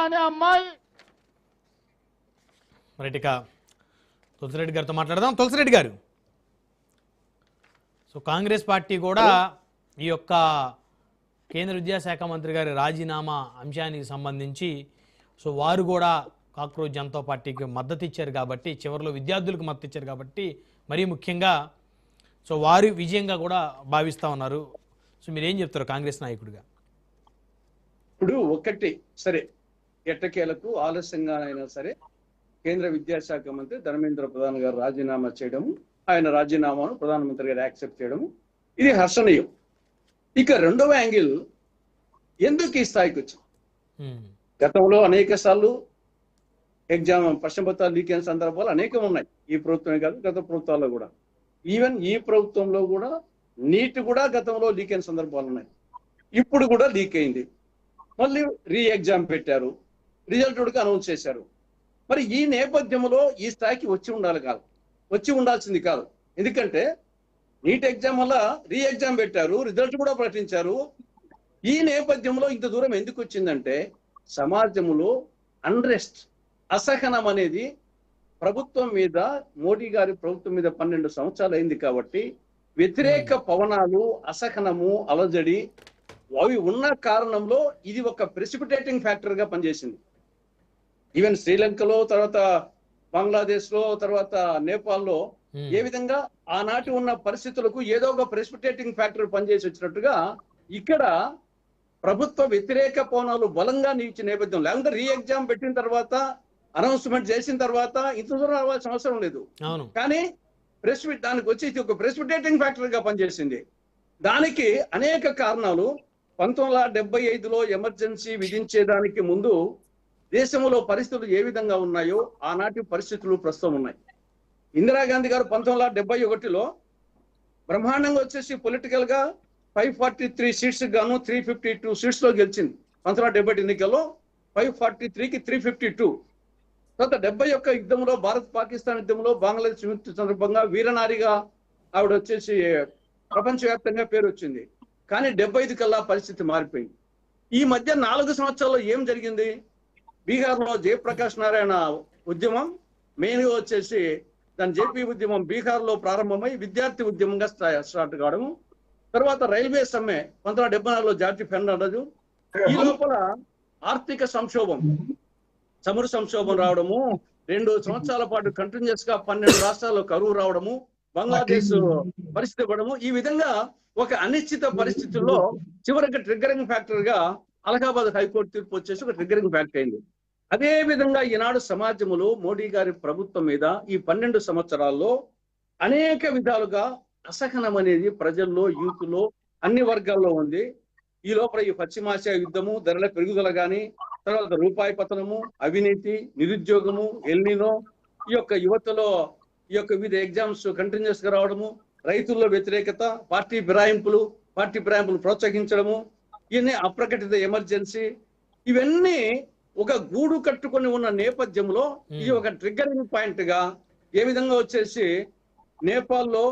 అనే అమ్మాయి. రైట్, ఇక తులసిరెడ్డి గారితో మాట్లాడదాం. తులసిరెడ్డి గారు, సో కాంగ్రెస్ పార్టీ కూడా ఈ యొక్క కేంద్ర విద్యాశాఖ మంత్రి గారి రాజీనామా అంశానికి సంబంధించి సో వారు కూడా కాక్రోచ్ జనతా పార్టీకి మద్దతు ఇచ్చారు కాబట్టి, చివరిలో విద్యార్థులకు మద్దతు ఇచ్చారు కాబట్టి మరీ ముఖ్యంగా సో వారు విజయంగా కూడా భావిస్తూ ఉన్నారు. సో మీరు ఏం చెప్తారు కాంగ్రెస్ నాయకుడిగా? ఇప్పుడు ఒకటి సరే, ఎట్టకేలకు ఆలస్యంగా అయినా సరే కేంద్ర విద్యాశాఖ మంత్రి ధర్మేంద్ర ప్రధాన్ గారు రాజీనామా చేయడము, ఆయన రాజీనామాను ప్రధానమంత్రి గారు యాక్సెప్ట్ చేయడము, ఇది హర్షణీయం. ఇక రెండవ యాంగిల్, ఎందుకు ఈ స్థాయికి వచ్చింది? గతంలో అనేక సార్లు ఎగ్జామ్ ప్రశ్న పత్రాలు లీక్ అయిన సందర్భాలు అనేకం ఉన్నాయి. ఈ ప్రభుత్వమే కాదు, గత ప్రభుత్వాల్లో కూడా. ఈవెన్ ఈ ప్రభుత్వంలో కూడా నీట్ కూడా గతంలో లీక్ అయిన సందర్భాలు ఉన్నాయి. ఇప్పుడు కూడా లీక్ అయింది. మళ్ళీ రీ ఎగ్జామ్ పెట్టారు, రిజల్ట్ కూడా అనౌన్స్ చేశారు. మరి ఈ నేపథ్యంలో ఈ స్థాయికి వచ్చి ఉండాల్సింది కాదు. ఎందుకంటే నీట్ ఎగ్జామ్ వల్ల రీ ఎగ్జామ్ పెట్టారు, రిజల్ట్ కూడా ప్రకటించారు. ఈ నేపథ్యంలో ఇంత దూరం ఎందుకు వచ్చిందంటే, సమాజంలో అన్రెస్ట్, అసహనం అనేది ప్రభుత్వం మీద, మోడీ గారి ప్రభుత్వం మీద 12 సంవత్సరాలు అయింది కాబట్టి వ్యతిరేక పవనాలు, అసహనము, అలజడి అవి ఉన్న కారణంలో ఇది ఒక ప్రెసిపిటేటింగ్ ఫ్యాక్టర్ గా పనిచేసింది. ఈవెన్ శ్రీలంకలో, తర్వాత బంగ్లాదేశ్ లో, తర్వాత నేపాల్లో ఏ విధంగా ఆనాటి ఉన్న పరిస్థితులకు ఏదో ఒక ప్రెసిపిటేటింగ్ ఫ్యాక్టర్ పనిచేసి వచ్చినట్టుగా ఇక్కడ ప్రభుత్వ వ్యతిరేక పవనాలు బలంగా నిలిచిన నేపథ్యం. లేకుంటే రీ ఎగ్జామ్ పెట్టిన తర్వాత, అనౌన్స్మెంట్ చేసిన తర్వాత ఇంత దూరం రావాల్సిన అవసరం లేదు. కానీ దానికి వచ్చి ఇది ఒక ప్రెసిపిటేటింగ్ ఫ్యాక్టర్ గా పనిచేసింది. దానికి అనేక కారణాలు. 1975లో ఎమర్జెన్సీ విధించేదానికి ముందు దేశంలో పరిస్థితులు ఏ విధంగా ఉన్నాయో ఆనాటి పరిస్థితులు ప్రస్తుతం ఉన్నాయి. ఇందిరాగాంధీ గారు 1971లో బ్రహ్మాండంగా వచ్చేసి పొలిటికల్ గా 543 సీట్స్ గాను 352 సీట్స్ లో గెలిచింది. 1970 ఎన్నికల్లో 543కి 352. తర్వాత 71 యుద్ధంలో, భారత్ పాకిస్తాన్ యుద్ధంలో బంగ్లాదేశ్ విముక్తి సందర్భంగా వీరనారిగా ఆవిడ వచ్చేసి ప్రపంచవ్యాప్తంగా పేరు వచ్చింది. కానీ 75 కల్లా పరిస్థితి మారిపోయింది. ఈ మధ్య 4 సంవత్సరాల్లో ఏం జరిగింది? బీహార్లో జయప్రకాష్ నారాయణ ఉద్యమం మెయిన్ గా వచ్చేసి దాని జేపీ ఉద్యమం బీహార్లో ప్రారంభమై విద్యార్థి ఉద్యమంగా స్టార్ట్ కావడము. తర్వాత రైల్వే సమ్మె 1974లో జార్జి ఫెర్నాండెజ్. ఈ లోపల ఆర్థిక సంక్షోభం, చమురు సంక్షోభం రావడము, 2 సంవత్సరాల పాటు కంటిన్యూస్ గా 12 రాష్ట్రాల్లో కరువు రావడము, బంగ్లాదేశ్ పరిస్థితి ఇవ్వడము. ఈ విధంగా ఒక అనిశ్చిత పరిస్థితుల్లో చివరికి ట్రిగ్గరింగ్ ఫ్యాక్టర్ గా అలహాబాద్ హైకోర్టు తీర్పు వచ్చేసి ఒక ట్రిగ్గరింగ్ ఫ్యాక్టర్ అయింది. అదే విధంగా ఈనాడు సమాజంలో మోడీ గారి ప్రభుత్వం మీద ఈ 12 సంవత్సరాల్లో అనేక విధాలుగా అసహనం అనేది ప్రజల్లో, యూత్ లో, అన్ని వర్గాల్లో ఉంది. ఈ లోపల ఈ పశ్చిమాసియా యుద్ధము, ధరల పెరుగుదల గాని, తర్వాత రూపాయి పతనము, అవినీతి, నిరుద్యోగము, ఎల్నినో, ఈ యొక్క యువతలో ఈ యొక్క వివిధ ఎగ్జామ్స్ కంటిన్యూస్ గా రావడము, రైతుల్లో వ్యతిరేకత, పార్టీ ఫిరాయింపులు ప్రోత్సహించడము, ఇవన్నీ అప్రకటిత ఎమర్జెన్సీ, ఇవన్నీ ఒక గూడు కట్టుకొని ఉన్న నేపథ్యంలో ఇది ఒక ట్రిగ్గరింగ్ పాయింట్ గా ఏ విధంగా వచ్చేసి నేపాల్లో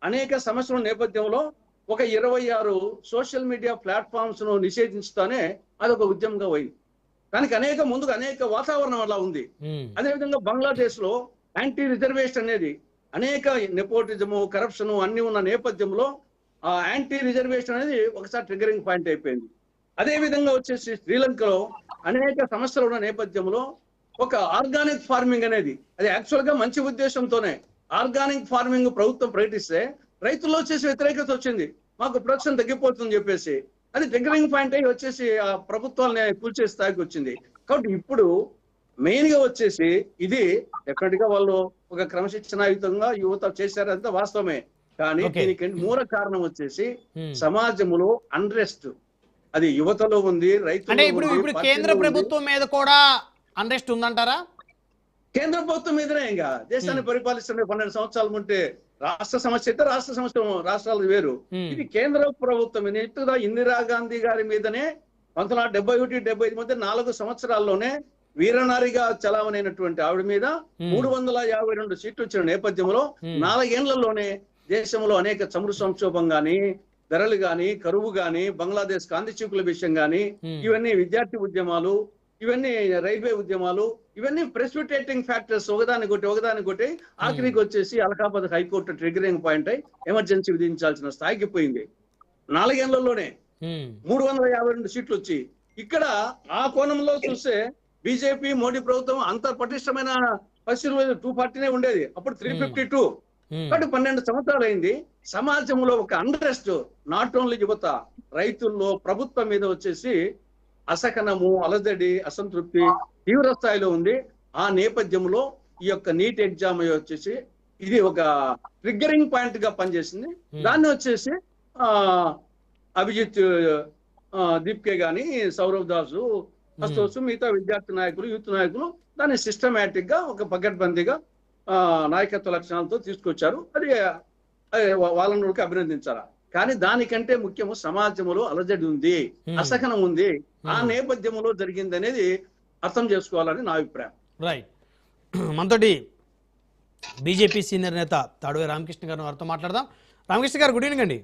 అనేక సమస్యల నేపథ్యంలో ఒక 26 సోషల్ మీడియా ప్లాట్ఫామ్స్ ను నిషేధించుతానే అదొక ఉద్యమంగా పోయింది. దానికి అనేక వాతావరణం అలా ఉంది. అదేవిధంగా బంగ్లాదేశ్ లో యాంటీ రిజర్వేషన్ అనేది అనేక నెపోటిజము, కరప్షన్ అన్ని ఉన్న నేపథ్యంలో ఆ యాంటీ రిజర్వేషన్ అనేది ఒకసారి ట్రిగ్గరింగ్ పాయింట్ అయిపోయింది. అదే విధంగా వచ్చేసి శ్రీలంకలో అనేక సమస్యలు ఉన్న నేపథ్యంలో ఒక ఆర్గానిక్ ఫార్మింగ్ అనేది, అది యాక్చువల్ గా మంచి ఉద్దేశంతోనే ఆర్గానిక్ ఫార్మింగ్ ప్రభుత్వం ప్రకటిస్తే రైతుల్లో వచ్చేసి వ్యతిరేకత వచ్చింది, మాకు ప్రొడక్షన్ తగ్గిపోతుందని చెప్పేసి. అది ట్రిగ్గరింగ్ పాయింట్ అయ్యి వచ్చేసి ఆ ప్రభుత్వాన్ని కూల్చే స్థాయికి వచ్చింది. కాబట్టి ఇప్పుడు మెయిన్ గా వచ్చేసి ఇది డెఫినెట్ గా వాళ్ళు ఒక క్రమశిక్షణాయుతంగా యువత చేశారంతా వాస్తవమే. కానీ దీనికి మూల కారణం వచ్చేసి సమాజంలో అన్రెస్ట్, అది యువతలో ఉంది, రైతులు. ఇప్పుడు కేంద్ర ప్రభుత్వం మీద కూడా అన్రెస్ట్ ఉందంటారా? కేంద్ర ప్రభుత్వం మీదనే ఇంకా దేశాన్ని పరిపాలిస్తున్న 12 సంవత్సరాలు ఉంటే రాష్ట్ర సమస్య అయితే రాష్ట్ర సమస్య, రాష్ట్రాలు వేరు. ఇది కేంద్ర ప్రభుత్వం ఇట్టుగా ఇందిరాగాంధీ గారి మీదనే 1971-75 మధ్య 4 సంవత్సరాల్లోనే వీరనారిగా చలామణైనటువంటి ఆవిడ మీద 352 సీట్లు వచ్చిన నేపథ్యంలో 4 ఏళ్లలోనే దేశంలో అనేక చమురు సంక్షోభం గాని, ధరలు గాని, కరువు గాని, బంగ్లాదేశ్ కాంతి చీకుల విషయం గాని, ఇవన్నీ విద్యార్థి ఉద్యమాలు, ఇవన్నీ రైల్వే ఉద్యమాలు, ఇవన్నీ ప్రెసిపిటేటింగ్ ఫ్యాక్టర్స్, ఒకదానికొట్టి ఆఖరికి వచ్చేసి అలహాబాద్ హైకోర్టు ట్రిగరింగ్ పాయింట్ అయి ఎమర్జెన్సీ విధించాల్సిన స్థాయికి పోయింది. 4 ఏళ్లలోనే 352 సీట్లు వచ్చి, ఇక్కడ ఆ కోణంలో చూస్తే బీజేపీ మోడీ ప్రభుత్వం అంత పటిష్టమైన పరిస్థితులు 240 ఉండేది, అప్పుడు 352. కాబట్టి 12 సంవత్సరాలు అయింది. సమాజంలో ఒక అండరెస్ట్, నాట్ ఓన్లీ యువత, రైతుల్లో, ప్రభుత్వం మీద వచ్చేసి అసహనము, అలజడి, అసంతృప్తి తీవ్ర స్థాయిలో ఉంది. ఆ నేపథ్యంలో ఈ యొక్క నీట్ ఎగ్జామ్ వచ్చేసి ఇది ఒక ట్రిగ్గరింగ్ పాయింట్ గా పనిచేసింది. దాన్ని వచ్చేసి అభిజిత్ దీప్కే గాని, సౌరవ్ దాసు, అస్తోసు, మిగతా విద్యార్థి నాయకులు, యూత్ నాయకులు దాన్ని సిస్టమేటిక్ గా ఒక పకడ్బందీగా నాయకత్వ లక్షణాలతో తీసుకొచ్చారు. అది వాళ్ళని అభినందించారా. కానీ దానికంటే ముఖ్యము సమాజంలో అలజడి ఉంది, అసహనం ఉంది, ఆ నేపథ్యంలో జరిగింది అనేది అర్థం చేసుకోవాలని నా అభిప్రాయం. రైట్. మనతోటి బీజేపీ సీనియర్ నేత తాడువే రామకృష్ణ గారు వారితో మాట్లాడదాం. రామకృష్ణ గారు, గుడ్ ఈవినింగ్ అండి.